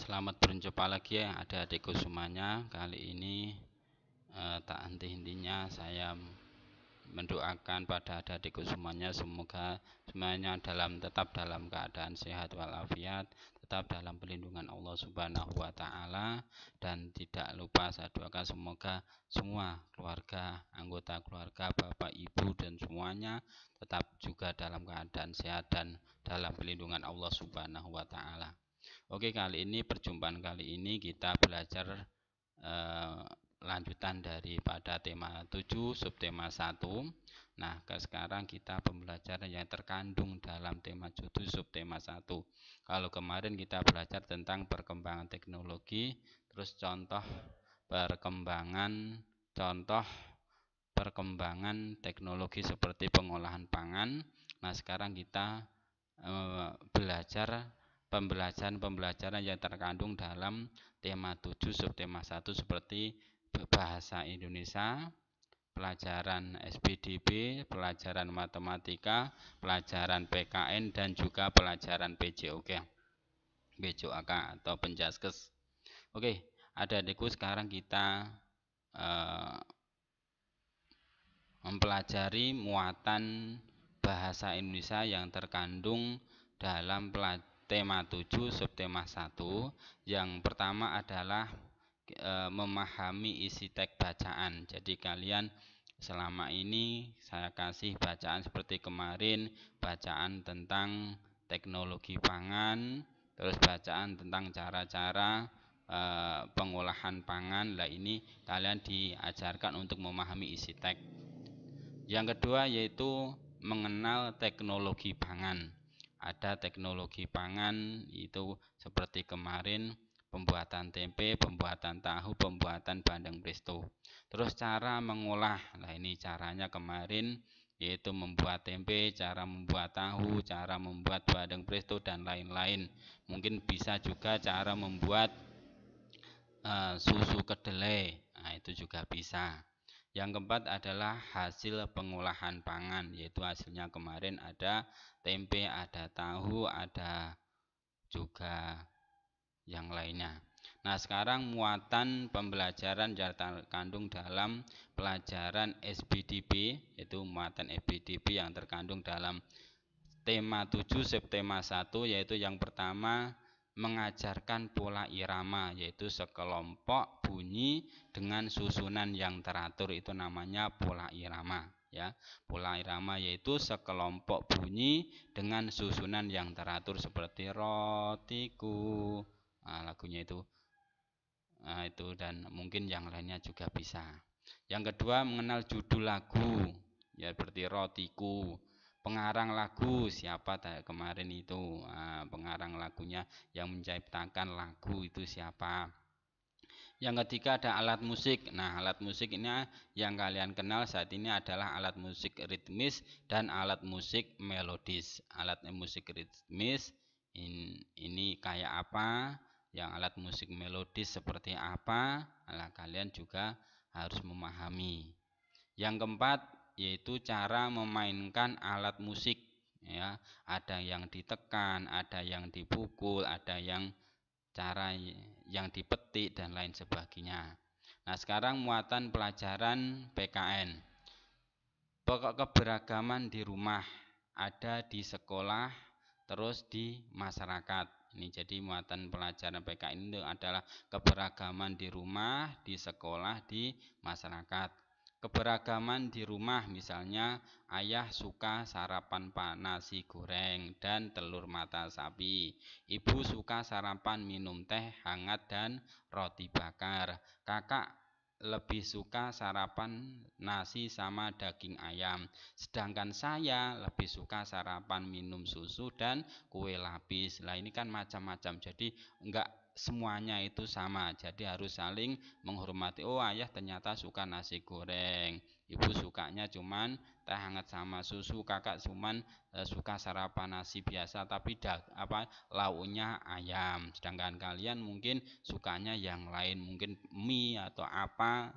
Selamat berjumpa lagi ya adik-adikku semuanya. Kali ini tak henti-hentinya saya mendoakan pada adik-adikku semuanya, semoga semuanya tetap dalam keadaan sehat walafiat, tetap dalam perlindungan Allah Subhanahu wa taala, dan tidak lupa saya doakan semoga semua keluarga, anggota keluarga, Bapak, Ibu dan semuanya tetap juga dalam keadaan sehat dan dalam perlindungan Allah Subhanahu wa taala. Oke, perjumpaan kali ini kita belajar lanjutan daripada tema 7 subtema 1. Nah, sekarang kita pembelajaran yang terkandung dalam tema 7 subtema 1. Kalau kemarin kita belajar tentang perkembangan teknologi, terus contoh perkembangan teknologi seperti pengolahan pangan. Nah, sekarang kita belajar pembelajaran yang terkandung dalam tema 7 subtema 1 seperti bahasa Indonesia, pelajaran SPDB, pelajaran matematika, pelajaran PKN dan juga pelajaran PJOK atau Penjaskes. Oke, adik-adikku, sekarang kita mempelajari muatan bahasa Indonesia yang terkandung dalam tema 7 subtema 1. Yang pertama adalah memahami isi teks bacaan. Jadi kalian selama ini saya kasih bacaan seperti kemarin, bacaan tentang teknologi pangan, terus bacaan tentang cara-cara pengolahan pangan. Lah ini kalian diajarkan untuk memahami isi teks. Yang kedua yaitu mengenal teknologi pangan. Ada teknologi pangan itu seperti kemarin pembuatan tempe, pembuatan tahu, pembuatan bandeng presto. Terus cara mengolah. Nah, ini caranya kemarin yaitu membuat tempe, cara membuat tahu, cara membuat bandeng presto dan lain-lain. Mungkin bisa juga cara membuat susu kedelai. Nah, itu juga bisa. Yang keempat adalah hasil pengolahan pangan, yaitu hasilnya kemarin ada tempe, ada tahu, ada juga yang lainnya. Nah, sekarang muatan pembelajaran yang terkandung dalam pelajaran SPDB, yaitu muatan SPDB yang terkandung dalam tema 7 subtema 1, yaitu yang pertama mengajarkan pola irama, yaitu sekelompok bunyi dengan susunan yang teratur, itu namanya pola irama ya. Pola irama yaitu sekelompok bunyi dengan susunan yang teratur seperti rotiku. Nah, lagunya itu. Nah, itu dan mungkin yang lainnya juga bisa. Yang kedua mengenal judul lagu, ya seperti rotiku. Pengarang lagu siapa kemarin itu, pengarang lagunya yang menciptakan lagu itu siapa. Yang ketiga ada alat musik. Nah, alat musik ini yang kalian kenal saat ini adalah alat musik ritmis dan alat musik melodis. Alat musik ritmis ini kayak apa, yang alat musik melodis seperti apa, nah, kalian juga harus memahami. Yang keempat yaitu cara memainkan alat musik ya. Ada yang ditekan, ada yang dipukul, ada yang cara yang dipetik dan lain sebagainya. Nah, sekarang muatan pelajaran PKN. Pokok keberagaman di rumah, ada di sekolah, terus di masyarakat. Ini jadi muatan pelajaran PKN itu adalah keberagaman di rumah, di sekolah, di masyarakat. Keberagaman di rumah misalnya ayah suka sarapan nasi goreng dan telur mata sapi. Ibu suka sarapan minum teh hangat dan roti bakar. Kakak lebih suka sarapan nasi sama daging ayam. Sedangkan saya lebih suka sarapan minum susu dan kue lapis. Lah ini kan macam-macam. Jadi enggak semuanya itu sama, jadi harus saling menghormati. Oh, ayah ternyata suka nasi goreng, ibu sukanya cuman teh hangat sama susu, kakak cuman suka sarapan nasi biasa tapi lauknya ayam, sedangkan kalian mungkin sukanya yang lain, mungkin mie atau apa.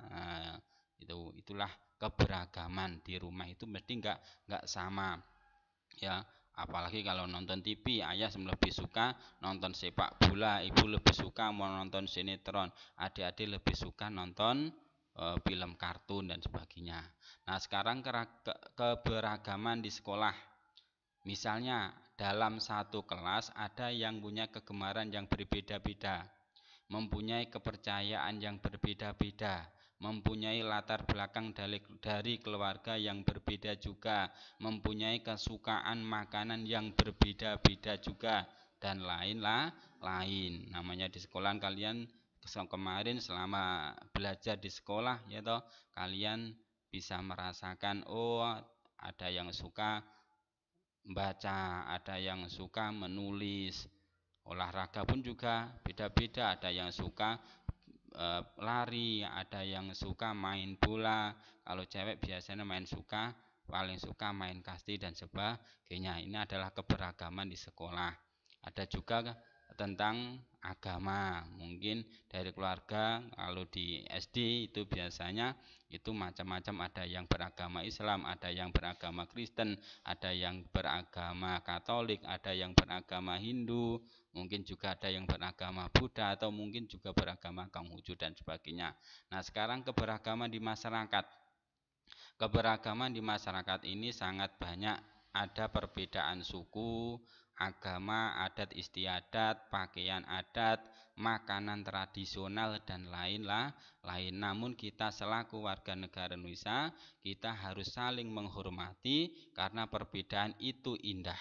Itulah keberagaman di rumah itu mesti enggak sama ya. Apalagi kalau nonton TV, ayah lebih suka nonton sepak bola, ibu lebih suka mau nonton sinetron, adik-adik lebih suka nonton film kartun dan sebagainya. Nah, sekarang keberagaman di sekolah. Misalnya dalam satu kelas ada yang punya kegemaran yang berbeda-beda, mempunyai kepercayaan yang berbeda-beda, mempunyai latar belakang dari keluarga yang berbeda juga, mempunyai kesukaan makanan yang berbeda-beda juga, dan lain. Namanya di sekolah kalian kemarin selama belajar di sekolah ya toh, kalian bisa merasakan ada yang suka membaca, ada yang suka menulis. Olahraga pun juga beda-beda, ada yang suka lari, ada yang suka main bola. Kalau cewek biasanya paling suka main kasti dan sebagainya. Ini adalah keberagaman di sekolah. Ada juga tentang agama, mungkin dari keluarga. Kalau di SD itu biasanya itu macam-macam, ada yang beragama Islam, ada yang beragama Kristen, ada yang beragama Katolik, ada yang beragama Hindu, mungkin juga ada yang beragama Buddha, atau mungkin juga beragama Konghucu dan sebagainya. Nah, sekarang keberagaman di masyarakat. Keberagaman di masyarakat ini sangat banyak. Ada perbedaan suku, agama, adat istiadat, pakaian adat, makanan tradisional, dan lain. Namun kita selaku warga negara Indonesia, kita harus saling menghormati karena perbedaan itu indah.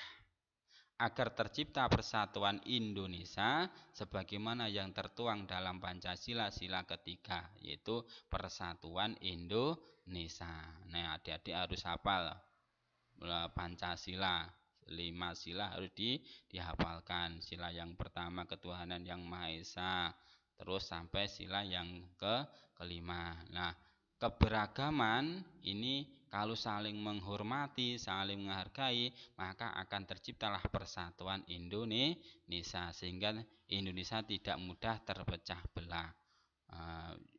Agar tercipta persatuan Indonesia sebagaimana yang tertuang dalam Pancasila sila ketiga, yaitu persatuan Indonesia. Nah, adik-adik harus hafal Pancasila, 5 sila harus dihafalkan. Sila yang pertama ketuhanan yang Maha Esa, terus sampai sila yang kelima. Nah, keberagaman ini kalau saling menghormati, saling menghargai, maka akan terciptalah persatuan Indonesia, sehingga Indonesia tidak mudah terpecah belah.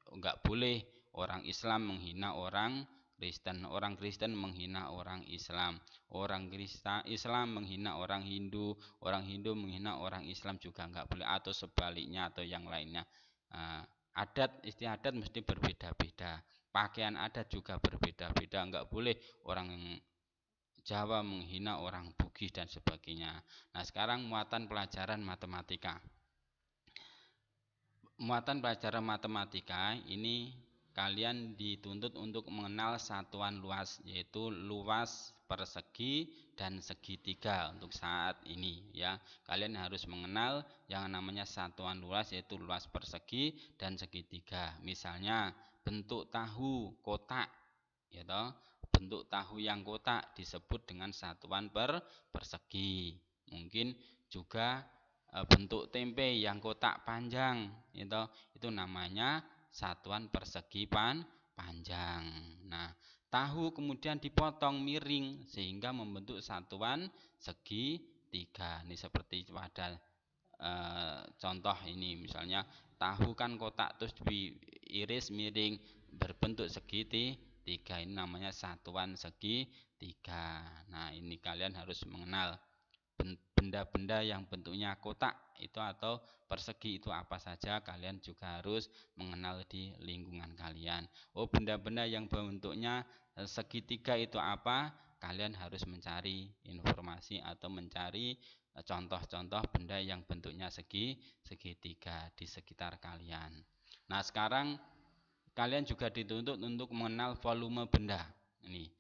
Enggak boleh orang Islam menghina orang Kristen, orang Kristen menghina orang Islam, orang Islam menghina orang Hindu menghina orang Islam juga enggak boleh, atau sebaliknya atau yang lainnya. Adat istiadat mesti berbeda-beda, pakaian adat juga berbeda-beda, enggak boleh orang Jawa menghina orang Bugis dan sebagainya. Nah, sekarang muatan pelajaran matematika. Muatan pelajaran matematika ini kalian dituntut untuk mengenal satuan luas, yaitu luas persegi dan segitiga untuk saat ini ya. Kalian harus mengenal yang namanya satuan luas, yaitu luas persegi dan segitiga. Misalnya bentuk tahu kotak ya toh. Bentuk tahu yang kotak disebut dengan satuan persegi. Mungkin juga bentuk tempe yang kotak panjang itu namanya satuan persegi panjang. Nah, tahu kemudian dipotong miring sehingga membentuk satuan segitiga. Ini seperti pada contoh ini, misalnya tahu kan kotak terus diiris miring berbentuk segitiga, ini namanya satuan segitiga. Nah, ini kalian harus mengenal benda-benda yang bentuknya kotak itu atau persegi itu apa saja, kalian juga harus mengenal di lingkungan kalian. Benda-benda yang bentuknya segitiga itu apa? Kalian harus mencari informasi atau mencari contoh-contoh benda yang bentuknya segitiga di sekitar kalian. Nah, sekarang kalian juga dituntut untuk mengenal volume benda. Ini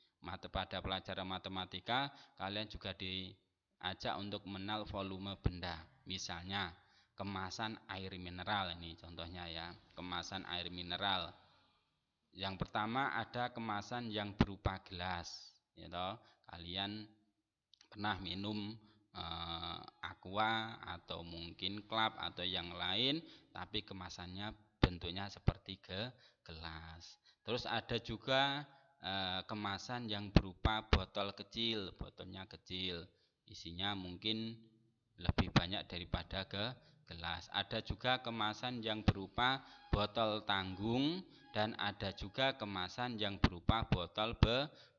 pada pelajaran matematika kalian juga diajak untuk mengenal volume benda. Misalnya kemasan air mineral, ini contohnya ya, kemasan air mineral. Yang pertama ada kemasan yang berupa gelas, gitu. Kalian pernah minum aqua atau mungkin club atau yang lain, tapi kemasannya bentuknya seperti gelas. Terus ada juga kemasan yang berupa botol kecil, botolnya kecil, isinya mungkin lebih banyak daripada gelas. Ada juga kemasan yang berupa botol tanggung dan ada juga kemasan yang berupa botol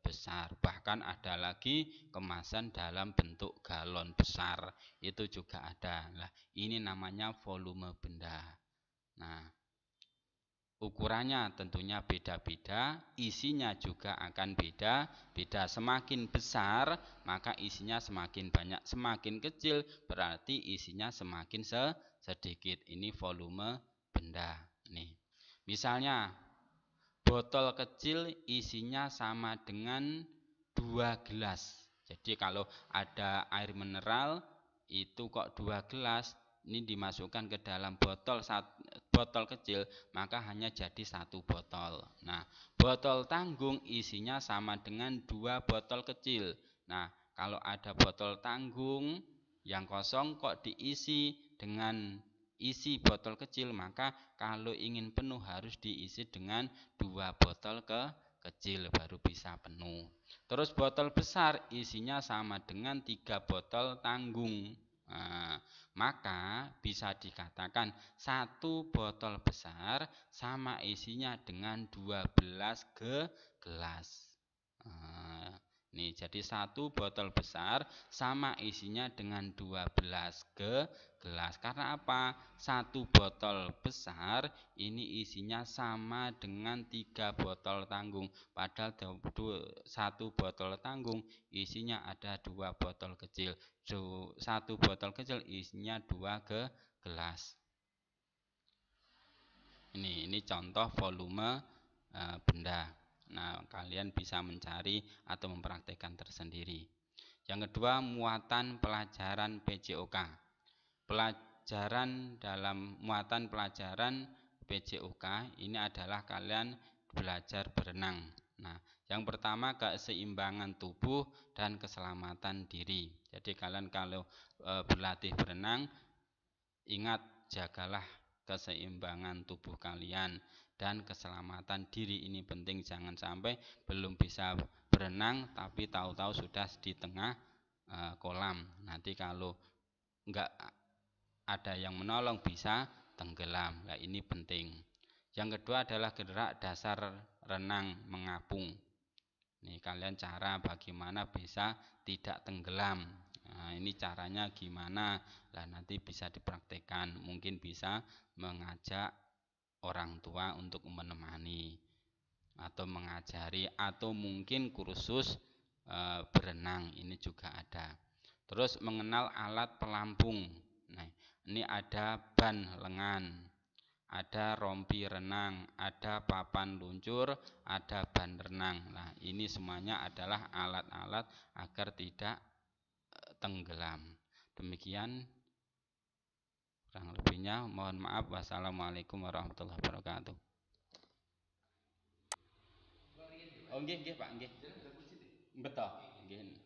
besar. Bahkan ada lagi kemasan dalam bentuk galon besar. Itu juga ada. Nah, ini namanya volume benda. Nah, ukurannya tentunya beda-beda, isinya juga akan beda-beda. Semakin besar, maka isinya semakin banyak. Semakin kecil, berarti isinya semakin sedikit. Ini volume benda. Nih, misalnya botol kecil isinya sama dengan 2 gelas. Jadi kalau ada air mineral, itu kok 2 gelas, ini dimasukkan ke dalam botol kecil, maka hanya jadi 1 botol. Nah, botol tanggung isinya sama dengan 2 botol kecil. Nah, kalau ada botol tanggung yang kosong kok diisi dengan isi botol kecil, maka kalau ingin penuh harus diisi dengan 2 botol kecil baru bisa penuh. Terus botol besar isinya sama dengan 3 botol tanggung. Nah, maka bisa dikatakan 1 botol besar sama isinya dengan 12 gelas. Nah, nih, jadi 1 botol besar sama isinya dengan 12 gelas. Karena apa? 1 botol besar ini isinya sama dengan 3 botol tanggung. Padahal 1 botol tanggung isinya ada 2 botol kecil. 1 botol kecil isinya 2 gelas. Ini contoh volume benda. Nah, kalian bisa mencari atau mempraktekkan tersendiri. Yang kedua, muatan pelajaran PJOK. Muatan pelajaran PJOK ini adalah kalian belajar berenang. Nah, yang pertama keseimbangan tubuh dan keselamatan diri. Jadi kalian kalau berlatih berenang, ingat jagalah keseimbangan tubuh kalian dan keselamatan diri. Ini penting, jangan sampai belum bisa berenang tapi tahu-tahu sudah di tengah kolam. Nanti kalau enggak ada yang menolong bisa tenggelam. Nah, ini penting. Yang kedua adalah gerak dasar renang mengapung. Nih, kalian cara bagaimana bisa tidak tenggelam. Nah, ini caranya gimana? Nah, nanti bisa dipraktekkan. Mungkin bisa mengajak orang tua untuk menemani atau mengajari, atau mungkin kursus berenang, ini juga ada. Terus mengenal alat pelampung. Nah, ini ada ban lengan, ada rompi renang, ada papan luncur, ada ban renang. Nah, ini semuanya adalah alat-alat agar tidak tenggelam. Demikian kurang lebihnya, mohon maaf. Wassalamualaikum warahmatullahi wabarakatuh. Oh, nggih Pak, nggih. Betul, nggih.